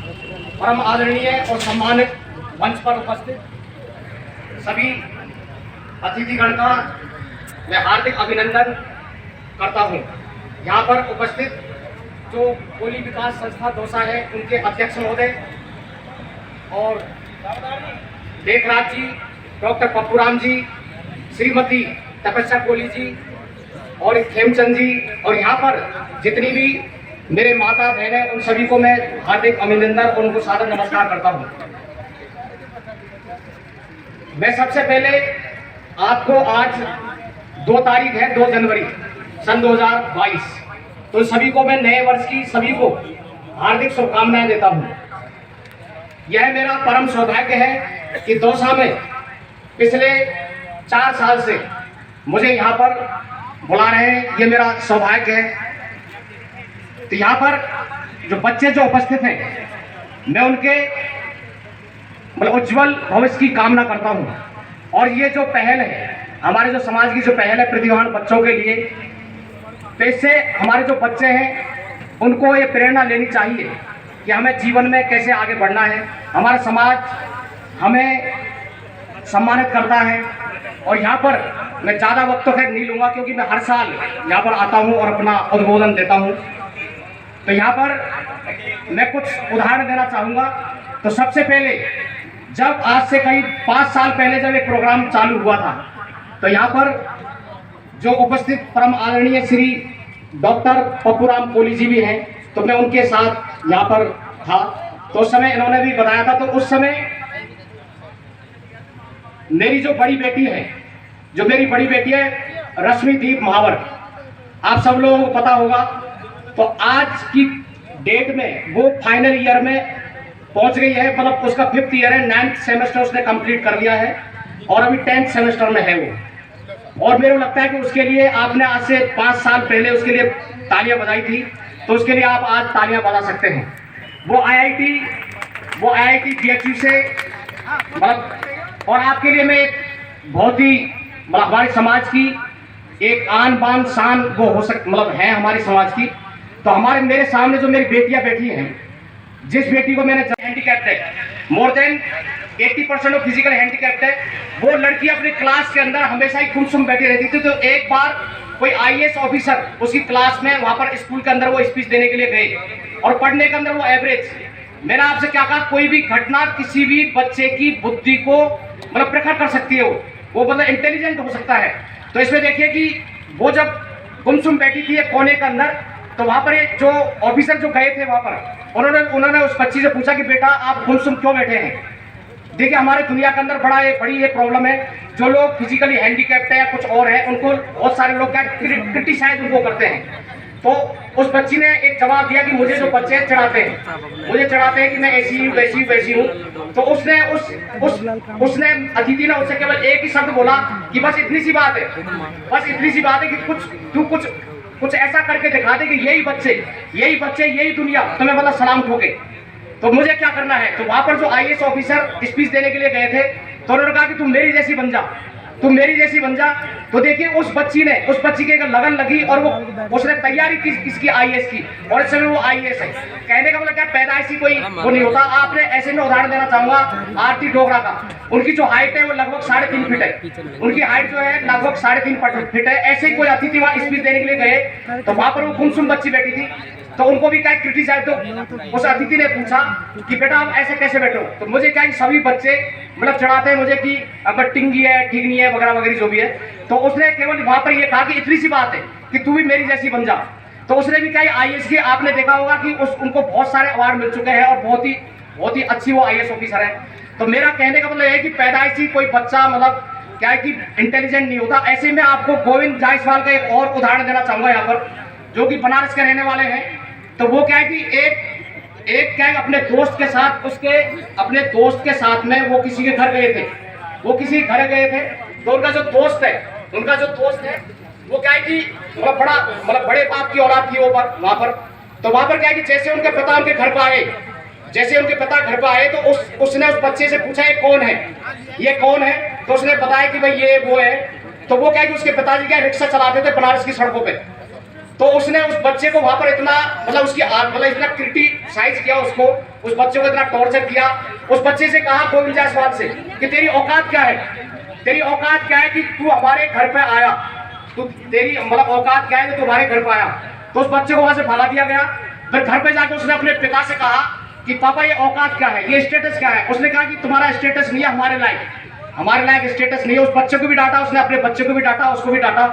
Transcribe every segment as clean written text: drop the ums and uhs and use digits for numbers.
परम आदरणीय और सम्मानित मंच पर उपस्थित सभी अतिथिगण का मैं हार्दिक अभिनंदन करता हूं। यहाँ पर उपस्थित जो कोली विकास संस्था दौसा है उनके अध्यक्ष महोदय और लेखराज जी, डॉक्टर पप्पूराम जी, श्रीमती तपस्या कोली जी और खेमचंद जी और यहाँ पर जितनी भी मेरे माता बहनें उन सभी को मैं हार्दिक अभिनंदन और उनको सादर नमस्कार करता हूँ। मैं सबसे पहले आपको आज 2 तारीख है 2 जनवरी सन 2022, तो सभी को मैं नए वर्ष की सभी को हार्दिक शुभकामनाएं देता हूँ। यह मेरा परम सौभाग्य है कि दौसा में पिछले 4 साल से मुझे यहाँ पर बुला रहे हैं, ये मेरा सौभाग्य है। तो यहाँ पर जो बच्चे जो उपस्थित हैं मैं उनके मतलब उज्जवल भविष्य की कामना करता हूँ। और ये जो पहल है हमारे जो समाज की जो पहल है प्रतिभावान बच्चों के लिए, तो इससे हमारे जो बच्चे हैं उनको ये प्रेरणा लेनी चाहिए कि हमें जीवन में कैसे आगे बढ़ना है। हमारा समाज हमें सम्मानित करता है और यहाँ पर मैं ज़्यादा वक्त तो खैर नहीं लूँगा क्योंकि मैं हर साल यहाँ पर आता हूँ और अपना उद्बोधन देता हूँ। तो यहाँ पर मैं कुछ उदाहरण देना चाहूँगा। तो सबसे पहले जब आज से करीब 5 साल पहले जब एक प्रोग्राम चालू हुआ था तो यहाँ पर जो उपस्थित परम आदरणीय श्री डॉक्टर पप्पूराम कोली जी भी हैं, तो मैं उनके साथ यहाँ पर था। तो उस समय इन्होंने भी बताया था। तो उस समय मेरी जो बड़ी बेटी है रश्मिदीप महावर, आप सब लोगों को पता होगा। तो आज की डेट में वो फाइनल ईयर में पहुंच गई है, मतलब उसका 5th ईयर है, 9th सेमेस्टर उसने कंप्लीट कर लिया है और अभी 10th सेमेस्टर में है वो। और मेरे को लगता है कि उसके लिए आपने आज से 5 साल पहले उसके लिए तालियां बजाई थी, तो उसके लिए आप आज तालियां बजा सकते हैं। वो IIT GHU से मतलब, और आपके लिए मैं एक बहुत ही मतलब हमारे समाज की एक आन बान शान वो हो मतलब है हमारी समाज की। तो मेरे सामने जो मेरी बेटियां बैठी हैं, जिस बेटी को मैंने हैंडीकैप्ड है, more than 80% of physical handicapped है, वो लड़की अपने क्लास के अंदर हमेशा ही गुमसुम बैठी रहती थी। तो एक बार कोई IAS ऑफिसर उसकी क्लास में वहां पर स्कूल के अंदर वो स्पीच देने के लिए गए और पढ़ने के अंदर वो एवरेज। मैंने आपसे क्या कहा, कोई भी घटना किसी भी बच्चे की बुद्धि को मतलब प्रखर कर सकती है, वो मतलब इंटेलिजेंट हो सकता है। तो इसमें देखिए कि वो जब गुमसुम बैठी थी एक कोने के अंदर, तो वहां पर एक जो ऑफिसर जो गए थे वहां पर उन्होंने उस बच्ची से पूछा कि बेटा आप गुमसुम क्यों बैठे हैं। देखिए हमारे दुनिया के अंदर बड़ी ये प्रॉब्लम है, जो लोग फिजिकली हैंडीकैप्ड है या कुछ और है उनको बहुत सारे लोग क्या क्रिटिसाइज उनको करते हैं। तो उस बच्ची ने एक जवाब दिया कि मुझे जो बच्चे चढ़ाते हैं कि मैं ऐसी हूँ वैसी हूँ। तो उसने अतिथि ने उससे केवल एक ही शब्द बोला कि बस इतनी सी बात है कि तू कुछ ऐसा करके दिखा दे कि यही बच्चे यही दुनिया तुम्हें मतलब सलाम ठोके। तो मुझे क्या करना है। तो वहां पर जो IAS ऑफिसर स्पीच देने के लिए गए थे, तो उन्होंने कहा कि तुम मेरी जैसी बन जा। तो देखिए उस बच्ची के लगन लगी और उसने तैयारी की किसकी, IAS की, और इस समय वो IAS है। कहने का मतलब क्या, पैदाइशी कोई वो नहीं होता। आपने ऐसे में उदाहरण देना चाहूंगा आरती डोगरा का। उनकी जो हाइट है वो लगभग 3.5 फीट है, उनकी हाइट जो है लगभग 3.5 फीट है। ऐसे ही कोई अतिथि वहां स्पीच देने के लिए गए, तो वहां पर वो गुमसुम बच्ची बैठी थी, तो उनको भी क्या क्रिटिसाइज। तो उस अतिथि ने पूछा कि बेटा आप ऐसे कैसे बैठो। तो मुझे क्या कि सभी बच्चे मतलब चढ़ाते हैं मुझे कि अगर टिंगी है ठीक नहीं है वगैरह वगैरह जो भी है। तो उसने केवल वहां पर ये कहा कि इतनी सी बात है कि तू भी मेरी जैसी बन जा। तो उसने भी क्या IAS की, आपने देखा होगा कि उनको बहुत सारे अवार्ड मिल चुके हैं और बहुत ही अच्छी वो IAS ऑफिसर है। तो मेरा कहने का मतलब है कि पैदाइशी कोई बच्चा मतलब क्या है कि इंटेलिजेंट नहीं होता। ऐसे में आपको गोविंद जायसवाल का एक और उदाहरण देना चाहूंगा यहाँ पर, जो कि बनारस के रहने वाले हैं। तो वो क्या है कि एक क्या है अपने दोस्त के साथ में वो किसी के घर गए थे। तो उनका जो दोस्त है वो क्या है कि बड़े बाप की औलाद थी वहां पर। तो वहां पर क्या है कि जैसे उनके पिता उनके घर पर आए, तो उसने उस बच्चे से पूछा ये कौन है। तो उसने बताया कि भाई ये वो है। तो वो क्या है कि उसके पिताजी क्या रिक्शा चलाते थे बनारस की सड़कों पे। तो उसने उस बच्चे को वहां पर इतना मतलब उसकी मतलब इतना क्रिटिसाइज किया उसको, उस बच्चे को इतना टॉर्चर किया। उस बच्चे से कहा गोविंद जायसवाल से कि तेरी औकात क्या है, तेरी औकात क्या है कि तू हमारे घर पे आया, तू तेरी मतलब औकात क्या है कि तुम्हारे घर पे आया। तो उस बच्चे को वहां से भगा दिया गया। फिर घर पे जाकर उसने अपने पिता से कहा कि पापा ये औकात क्या है, ये स्टेटस क्या है। उसने कहा कि तुम्हारा स्टेटस नहीं है हमारे लायक स्टेटस नहीं है। उस बच्चे को भी डांटा उसने, अपने बच्चे को भी डांटा, उसको भी डांटा।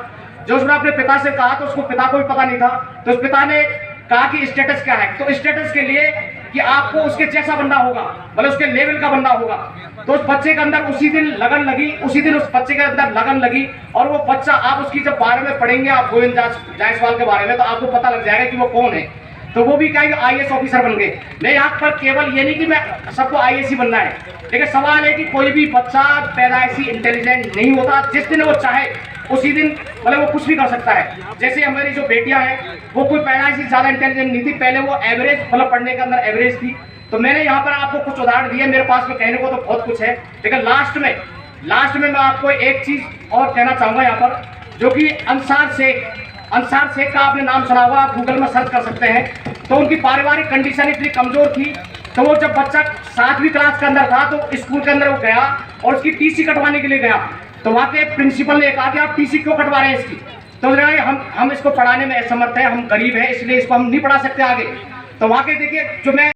जो उसने अपने पिता से कहा तो उसको पिता को भी पता नहीं था। तो उस पिता ने कहा कि स्टेटस क्या है, तो स्टेटस के लिए कि आपको उसके जैसा बनना होगा, मतलब उसके लेवल का बनना होगा। तो उस बच्चे के अंदर उसी दिन लगन लगी, उसी दिन उस बच्चे के अंदर लगन लगी। और वो बच्चा, आप उसकी जब बारे में पढ़ेंगे आप गोविंद जायसवाल के बारे में, तो आपको पता लग जाएगा कि वो कौन है। तो वो भी क्या IAS ऑफिसर बन गए। मैं यहाँ पर केवल ये नहीं कि मैं सबको IAS ही बनना है, लेकिन सवाल है कि कोई भी बच्चा पैदाइशी इंटेलिजेंट नहीं होता। जिस दिन वो चाहे उसी दिन मतलब वो कुछ भी कर सकता है। जैसे हमारी जो बेटियां हैं वो कोई पैदाइशी ज्यादा इंटेलिजेंट नहीं थी, पहले वो एवरेज मतलब पढ़ने के अंदर एवरेज थी। तो मैंने यहाँ पर आपको कुछ उदाहरण दिए, मेरे पास में कहने को तो बहुत कुछ है, लेकिन लास्ट में मैं आपको एक चीज और कहना चाहूंगा यहाँ पर, जो कि अंसार शेख का आपने नाम सुना होगा, आप गूगल में सर्च कर सकते हैं। तो उनकी पारिवारिक कंडीशन इतनी कमजोर थी, तो वो जब बच्चा 7वीं क्लास के अंदर था तो स्कूल के अंदर वो गया और उसकी TC कटवाने के लिए गया। तो वहाँ के प्रिंसिपल ने कहा कि आप TC क्यों कटवा रहे हैं इसकी। तो हम इसको पढ़ाने में असमर्थ है, हम गरीब हैं, इसलिए इसको हम नहीं पढ़ा सकते आगे। तो वहाँ के देखिए जो मैं